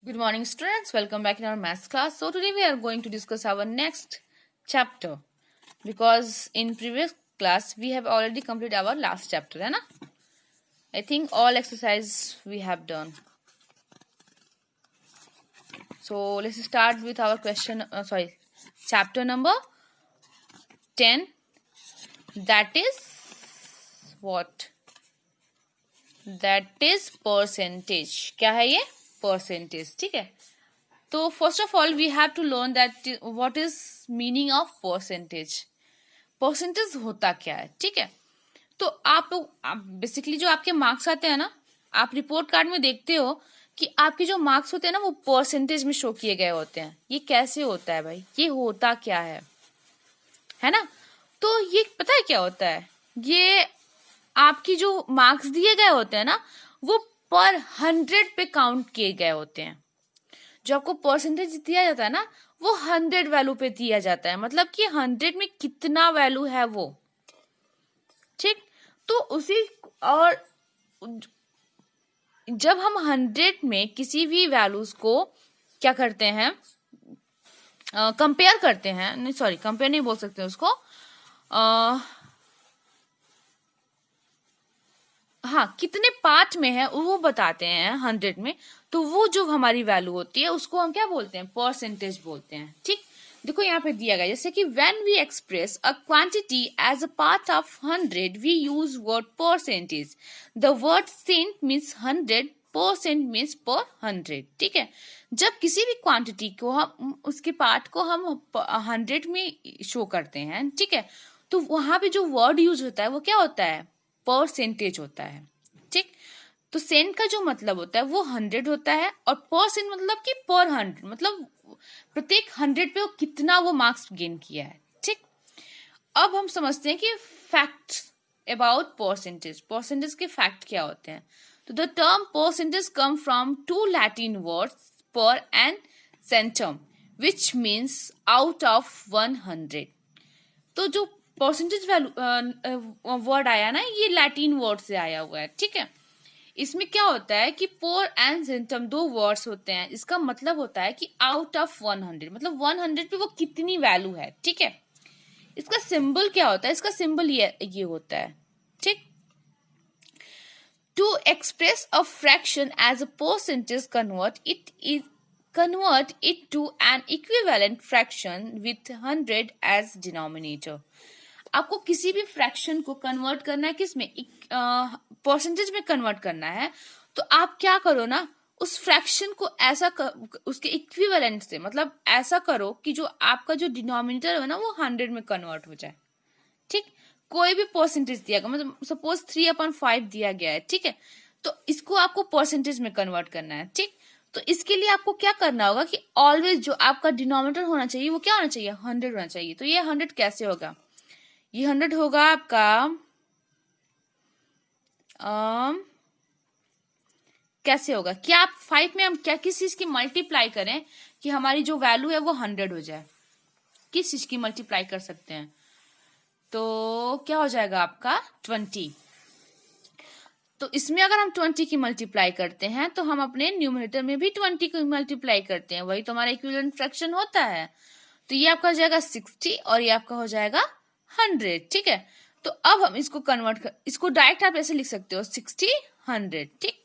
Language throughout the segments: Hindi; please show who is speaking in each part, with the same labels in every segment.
Speaker 1: Good morning, students. Welcome back in our maths class. So today we are going to discuss our next chapter because in previous class we have already completed our last chapter, है ना? I think all exercise we have done. So let's start with our chapter number 10. That is what? That is percentage. क्या है ये? Percentage. ठीक है. तो first of all we have to learn that what is meaning of percentage. Percentage होता क्या है? ठीक है. तो आप बेसिकली जो आपके मार्क्स आते हैं ना, आप रिपोर्ट कार्ड में देखते हो कि आपके जो मार्क्स होते हैं ना वो परसेंटेज में शो किए गए होते हैं. ये कैसे होता है भाई? ये होता क्या है ना? तो ये पता है क्या होता है? ये आपकी जो मार्क्स दिए गए होते हैं ना वो पर 100 पे काउंट किए गए होते हैं. जो आपको परसेंटेज दिया जाता है ना वो 100 वैल्यू पे दिया जाता है. मतलब कि 100 में कितना वैल्यू है वो. ठीक. तो उसी और जब हम 100 में किसी भी वैल्यूज को क्या करते हैं, कंपेयर करते हैं, नहीं सॉरी कंपेयर नहीं बोल सकते उसको, हाँ कितने पार्ट में है वो बताते हैं 100 में. तो वो जो हमारी वैल्यू होती है उसको हम क्या बोलते हैं? परसेंटेज बोलते हैं. ठीक. देखो यहाँ पे दिया गया जैसे कि when we express a quantity as a part of 100 we use word percentage. The word cent means 100%, means per 100. ठीक है. जब किसी भी क्वांटिटी को हम उसके पार्ट को हम 100 में शो करते हैं, ठीक है, तो वहां पे जो वर्ड यूज होता है वो क्या होता है? परसेंटेज होता है. ठीक. तो सेंट का जो मतलब होता है वो 100 होता है और परसेंट मतलब कि पर 100, मतलब प्रत्येक 100 पे वो कितना वो मार्क्स गेन किया है. ठीक. अब हम समझते हैं कि फैक्ट्स अबाउट परसेंटेज. परसेंटेज के फैक्ट क्या होते हैं? तो the term percentage come from 2 Latin words per and centum which means out of 100. तो जो परसेंटेज वैल्यू वर्ड आया ना ये लैटिन वर्ड से आया हुआ है. ठीक है. इसमें क्या होता है कि पर एंड सेंटम 2 वर्ड्स होते हैं. इसका मतलब होता है कि आउट ऑफ 100, मतलब 100 पे वो कितनी वैल्यू है. ठीक है. इसका सिंबल क्या होता है? इसका सिंबल ये होता है. ठीक. To express a fraction as a percentage convert it to an equivalent fraction with 100 as denominator. आपको किसी भी फ्रैक्शन को कन्वर्ट करना है किसमें? परसेंटेज में कन्वर्ट करना है. तो आप क्या करो ना, उस फ्रैक्शन को ऐसा उसके इक्विवेलेंट से, मतलब ऐसा करो कि जो आपका जो डिनोमिनेटर है ना वो 100 में कन्वर्ट हो जाए. ठीक. कोई भी परसेंटेज दिया गया, मतलब सपोज 3/5 दिया गया है. ठीक है. तो इसको आपको परसेंटेज में कन्वर्ट करना है. ठीक. तो इसके लिए आपको क्या करना होगा कि ऑलवेज जो आपका डिनोमिनेटर होना चाहिए वो क्या होना चाहिए? 100 होना चाहिए. तो ये 100 कैसे होगा? ये 100 होगा आपका कैसे होगा? क्या आप 5 में हम क्या किस चीज की मल्टीप्लाई करें कि हमारी जो वैल्यू है वो 100 हो जाए? किस चीज की मल्टीप्लाई कर सकते हैं? तो क्या हो जाएगा आपका 20. तो इसमें अगर हम 20 की मल्टीप्लाई करते हैं तो हम अपने न्यूमरेटर में भी 20 की मल्टीप्लाई करते हैं. वही तो हमारा इक्विवेलेंट फ्रैक्शन होता है. तो ये आपका हो जाएगा 60 और ये आपका हो जाएगा 100. ठीक है. तो अब हम इसको इसको डायरेक्ट आप ऐसे लिख सकते हो 60 100. ठीक.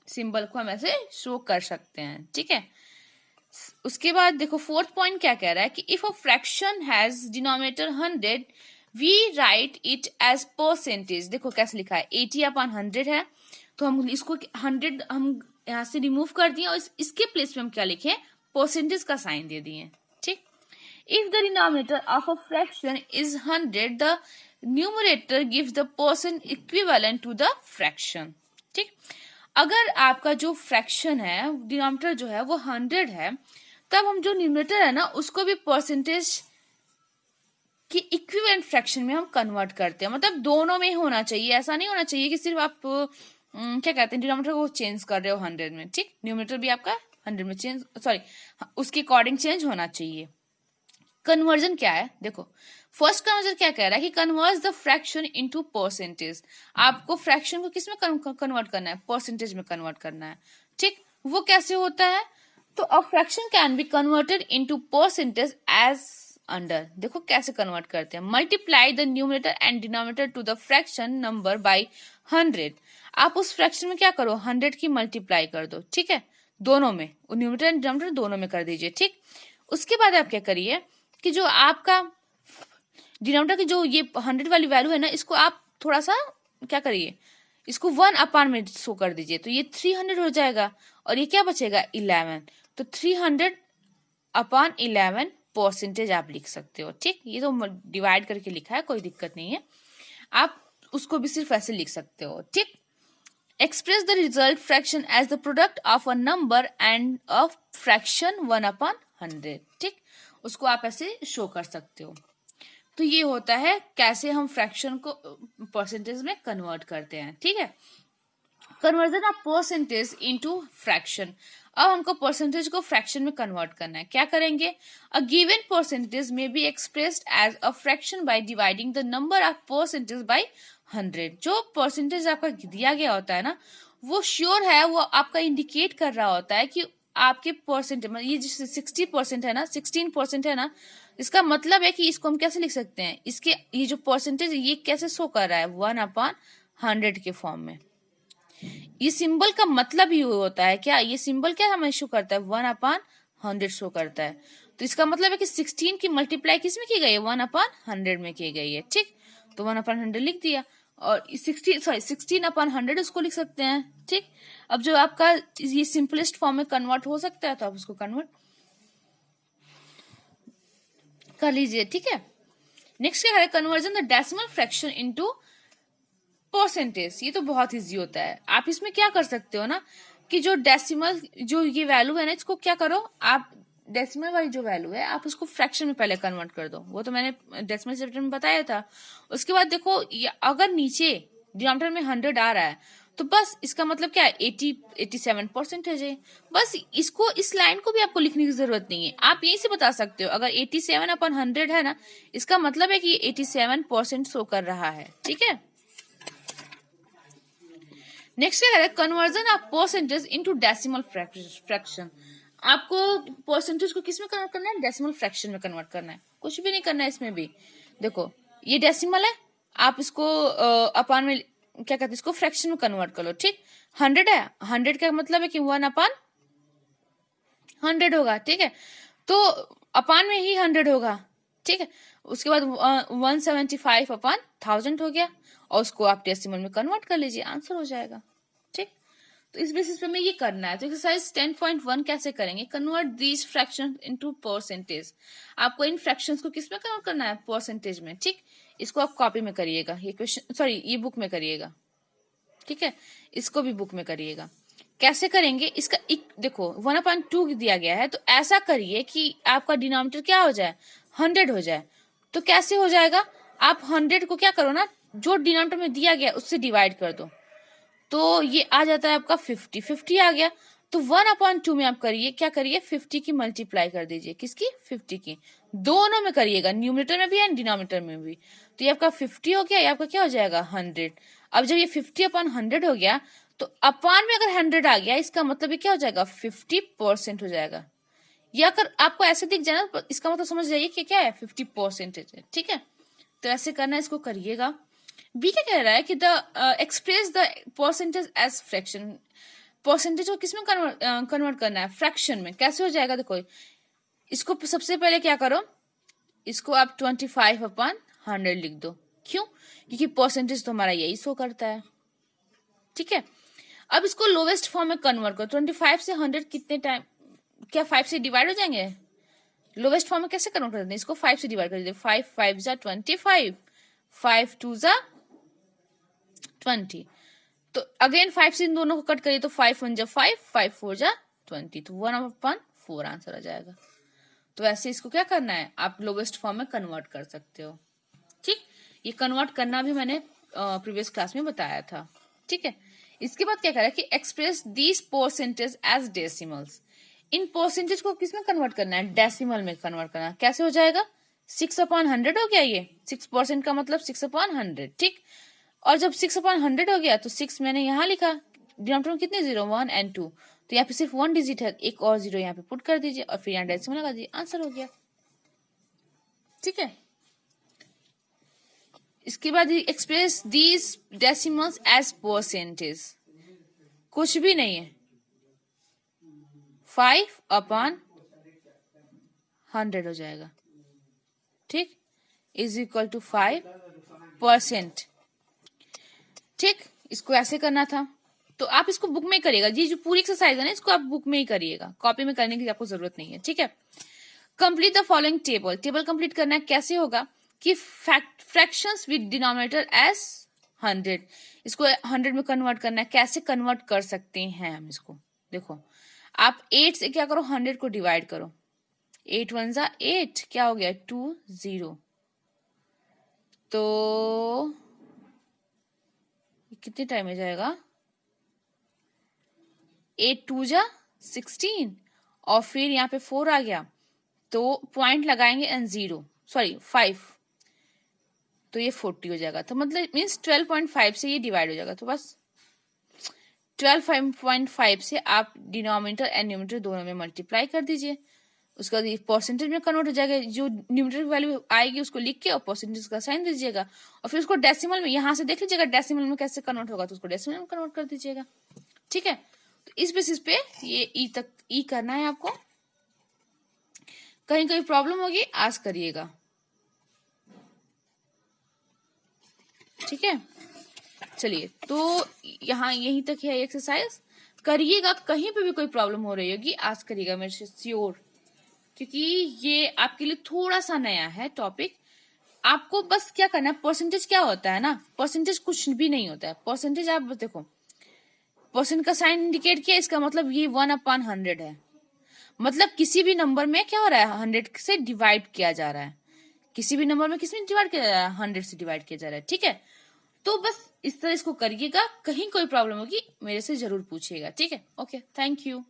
Speaker 1: सिंबल को हम ऐसे शो कर सकते हैं. ठीक है. उसके बाद देखो फोर्थ पॉइंट क्या कह रहा है कि if a fraction has denominator 100 we write it as percentage. देखो कैसे लिखा है, 80/100 है. तो हम इसको 100 हम यहाँ से रिमूव कर दिए और इसके प्लेस में हम क्या लिखे? परसेंटेज का साइन दे दिए. ठीक. If the denominator of a fraction is 100, the numerator gives the percent equivalent to the fraction. ठीक. अगर आपका जो फ्रैक्शन है, डिनोमिनेटर जो है वो 100 है, तब हम जो न्यूमरेटर है ना उसको भी परसेंटेज की इक्विवेलेंट फ्रैक्शन में हम कन्वर्ट करते हैं. मतलब दोनों में होना चाहिए. ऐसा नहीं होना चाहिए कि सिर्फ आप क्या कहते हैं डिनोमिनेटर को चेंज कर रहे हो 100 में. ठीक. न्यूमरेटर भी आपका 100 में चेंज, सॉरी उसके अकॉर्डिंग चेंज होना चाहिए. कन्वर्जन क्या है? देखो फर्स्ट कन्वर्जन क्या कह रहा है कि convert the fraction into percentage. आपको फ्रैक्शन को किस में कन्वर्ट करना है? परसेंटेज में कन्वर्ट करना है. ठीक. वो कैसे होता है? तो a fraction can be converted into percentage as under. देखो कैसे कन्वर्ट करते हैं। Multiply the numerator and denominator to the fraction number by 100। आप उस फ्रैक्शन में क्या करो, 100 की मल्टीप्लाई कर दो, ठीक है, दोनों में, न्यूमरेटर एंड डिनोमिनेटर दोनों में कर दीजिए, ठीक। उसके बाद आप क्या करिए कि जो आपका डिनोमिनेटर की जो ये 100 वाली वैल्यू है ना, इसको आप थोड़ा सा क्या करिए, इसको 1 में शो कर दीजिए, तो ये 300 हो जाएगा और ये क्या बचेगा 11। तो 300/11 परसेंटेज आप लिख सकते हो, ठीक। ये तो डिवाइड करके लिखा है, कोई दिक्कत नहीं है, आप उसको भी सिर्फ ऐसे लिख सकते हो, ठीक। Express the result fraction as the product of a number and a fraction 1/100, ठीक। उसको आप ऐसे शो कर सकते हो। तो ये होता है कैसे हम फ्रैक्शन को परसेंटेज में कन्वर्ट करते हैं, ठीक है। Conversion of percentage into fraction. अब हमको परसेंटेज को फ्रैक्शन में कन्वर्ट करना है। क्या करेंगे, a given percentage may be expressed as a fraction by dividing the number of percentage by 100। जो परसेंटेज आपका दिया गया होता है ना, वो श्योर है, वो आपका इंडिकेट कर रहा होता है कि आपके परसेंटेज, मतलब ये जैसे 60% है ना, 16% है ना, इसका मतलब है कि इसको हम कैसे लिख सकते हैं, इसके ये जो परसेंटेज ये कैसे शो कर रहा है 1/100 के फॉर्म में। ये सिंबल का मतलब ही होता है क्या, ये सिंबल क्या हमें शो करता है 1/100 शो करता है। तो इसका मतलब है कि 16 की मल्टीप्लाई किस में की गई है 1/100 में की गई है, ठीक। तो 1/100 लिख दिया और 16/100 उसको लिख सकते हैं, ठीक। अब जो आपका ये सिंपलेस्ट फॉर्म में कन्वर्ट हो सकता है तो आप उसको कन्वर्ट कर लीजिए, ठीक है। नेक्स्ट क्या है, conversion the decimal fraction into percentage. ये तो बहुत इजी होता है। आप इसमें क्या कर सकते हो ना कि जो डेसिमल जो ये वैल्यू है ना, इसको क्या करो आप, डेसिमल वाली जो वैल्यू है आप उसको फ्रैक्शन में पहले कन्वर्ट कर दो। वो तो मैंने डेसिमल चैप्टर में बताया था। उसके बाद देखो अगर नीचे डिनोमिनेटर में 100 आ रहा है तो बस इसका मतलब क्या है 87% है। बस इसको, इस लाइन को भी आपको लिखने की जरूरत नहीं है, आप यहीं से बता सकते हो। अगर 87/100 है ना, इसका मतलब है कि 87% शो कर रहा है, ठीक है। नेक्स्ट है conversion of percentage into decimal fraction. आपको परसेंटेज को किस में कन्वर्ट करना है, डेसिमल फ्रैक्शन में कन्वर्ट करना है, कुछ भी नहीं करना है इसमें भी। देखो ये डेसिमल है, आप इसको अपान में क्या कहते हैं, इसको फ्रैक्शन में कन्वर्ट कर लो, ठीक। 100 है, 100 का मतलब है कि 1/100 होगा, ठीक है। तो अपान में ही 100 होगा, ठीक है। उसके बाद 175/1000 हो गया और उसको आप डेसिमल में कन्वर्ट कर लीजिए, आंसर हो जाएगा, ठीक। तो इस बेसिस पे हमें ये करना है। तो एक्सरसाइज 10.1 कैसे करेंगे, convert these fraction into percentage. आपको इन फ्रैक्शंस को किस में कन्वर्ट करना है, परसेंटेज में, ठीक। इसको आप कॉपी में करिएगा, ये क्वेश्चन सॉरी ये बुक में करिएगा, ठीक है। इसको भी बुक में करिएगा। कैसे करेंगे इसका, देखो 1/2 दिया गया है, तो ऐसा करिए कि आपका डिनोमिनेटर क्या हो जाए 100 हो जाए। तो कैसे हो जाएगा, आप 100 को क्या करो ना, जो डिनोमिनेटर में दिया गया उससे डिवाइड कर दो, तो ये आ जाता है आपका 50 आ गया। तो 1/2 में आप करिए, क्या करिए 50 की मल्टीप्लाई कर दीजिए, किसकी 50 की, दोनों में करिएगा, न्यूमरेटर में भी एंड डिनोमिनेटर में भी। तो ये आपका 50 हो गया, ये आपका क्या हो जाएगा 100। अब जब ये 50/100 हो गया तो अपान में अगर 100 आ गया, इसका मतलब ये क्या हो जाएगा 50% हो जाएगा। या अगर आपको ऐसे दिख जाए ना, इसका मतलब समझ जाइए कि क्या है 50% है, ठीक है। तो ऐसे करना, इसको करिएगा। बी क्या कह रहा है कि the express the percentage as fraction. Percentage को किसमें कन्वर्ट करना है, फ्रैक्शन में। कैसे हो जाएगा, देखो इसको सबसे पहले क्या करो, इसको आप 25/100 लिख दो। क्यों, क्योंकि परसेंटेज तो हमारा यही शो करता है, ठीक है। अब इसको लोवेस्ट फॉर्म में कन्वर्ट करो। 25 से 100 कितने टाइम, क्या 5 से डिवाइड हो जाएंगे, लोवेस्ट फॉर्म में कैसे कन्वर्ट कर देंगे, इसको 5 से डिवाइड कर दीजिए। 5 5 जा 25, 5 2 जा 20। तो अगेन 5 से इन दोनों को कट करिए, तो 5 1 जा 5, 5 4 जा 20, तो 1/4 आंसर आ जाएगा। तो ऐसे इसको क्या करना है, आप लोवेस्ट फॉर्म में कन्वर्ट कर सकते हो, ठीक। ये कन्वर्ट करना भी मैंने प्रीवियस क्लास में बताया था, ठीक है। इसके बाद क्या करें कि express these percentage as decimals. इन परसेंटेज को किसमें कन्वर्ट करना है, डेसिमल में कन्वर्ट करना है। कैसे हो जाएगा, 6/100 हो गया, ये 6% का मतलब 6/100, ठीक। और जब 6/100 हो गया तो 6 मैंने यहाँ लिखा, डिनोमिनेटर में कितने 0 1 और 2, तो यहाँ पे सिर्फ 1 डिजिट है, एक और 0 यहाँ पे पुट कर दीजिए और फिर यहाँ डेसिमल लगा दीजिए, आंसर हो गया। ठीक है, इसके बाद express these decimals as percentage, कुछ भी नहीं है, 5/100 हो जाएगा। ठीक, इज इक्वल टू 5%। ठीक, इसको ऐसे करना था, तो आप इसको बुक में करिएगा। ये जो पूरी एक्सरसाइज है ना, इसको आप बुक में ही करिएगा, कॉपी में करने की आपको जरूरत नहीं है। ठीक है, complete the following table. Table complete करना है, कैसे होगा कि फ्रैक्शंस विद डिनोमिनेटर एज 100, इसको 100 में कन्वर्ट करना है। कैसे कन्वर्ट कर सकते हैं हम इसको, देखो आप 8 से क्या करो, 100 को डिवाइड करो, 8 1 जा 8, क्या हो गया 20, तो कितने टाइम में जाएगा, 8 2 जा 16 और फिर यहाँ पे 4 आ गया, तो पॉइंट लगाएंगे एंड 5, तो ये 40 हो जाएगा। तो मतलब मीन्स 12.5 से ये डिवाइड हो जाएगा। तो बस 12.5 से आप डिनोमिनेटर एंड न्यूमरेटर दोनों में मल्टीप्लाई कर दीजिए, उसका परसेंटेज में कन्वर्ट हो जाएगा। जो न्यूमरेटर की वैल्यू आएगी उसको लिख के और परसेंटेज का साइन दीजिएगा, और फिर उसको डेसिमल में, यहाँ से देख लीजिएगा डेसिमल में कैसे कन्वर्ट होगा, तो उसको डेसिमल में कन्वर्ट कर दीजिएगा। ठीक है, तो इस बेसिस पे ये ई तक ई करना है आपको। कहीं कोई प्रॉब्लम होगी आस्क करिएगा। ठीक है, चलिए, तो यहाँ यहीं तक है एक्सरसाइज, करिएगा। कहीं पे भी कोई प्रॉब्लम हो रही होगी आस्क करिएगा मेरे से श्योर, क्योंकि ये आपके लिए थोड़ा सा नया है टॉपिक। आपको बस क्या करना है, परसेंटेज क्या होता है ना, परसेंटेज कुछ भी नहीं होता है। परसेंटेज आप देखो, परसेंट का साइन इंडिकेट किया, इसका मतलब ये 1/100 है, मतलब किसी भी नंबर में क्या हो रहा है, 100 से डिवाइड किया जा रहा है। किसी भी नंबर में किसमें डिवाइड किया जा रहा है, 100 से डिवाइड किया जा रहा है। ठीक है, तो बस इस तरह इसको करिएगा। कहीं कोई प्रॉब्लम होगी मेरे से जरूर पूछिएगा। ठीक है, ओके, थैंक यू।